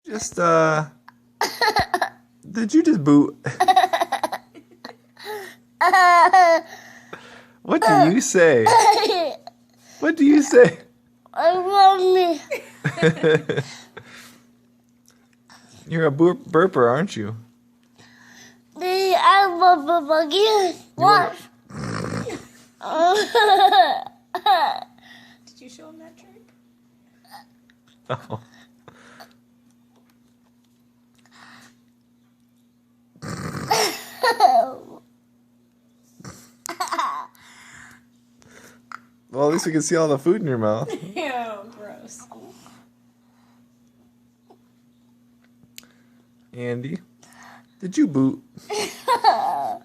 Just, did you just boot? What do you say? What do you say? I love me. You're a burper, aren't you? I love again. What? Did you show him that trick? Oh. Well, at least we can see all the food in your mouth. Ew, gross. Andy, did you boot? All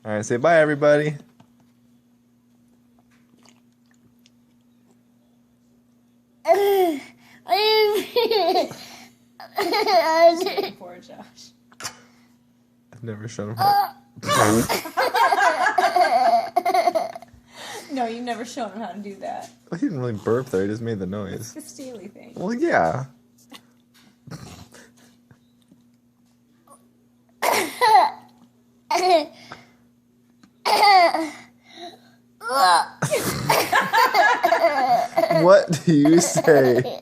right, say bye, everybody. Poor Josh. I've never shown him how. No, you've never shown him how to do that. Well, he didn't really burp there. He just made the noise. The Steely thing. Well, yeah. What do you say?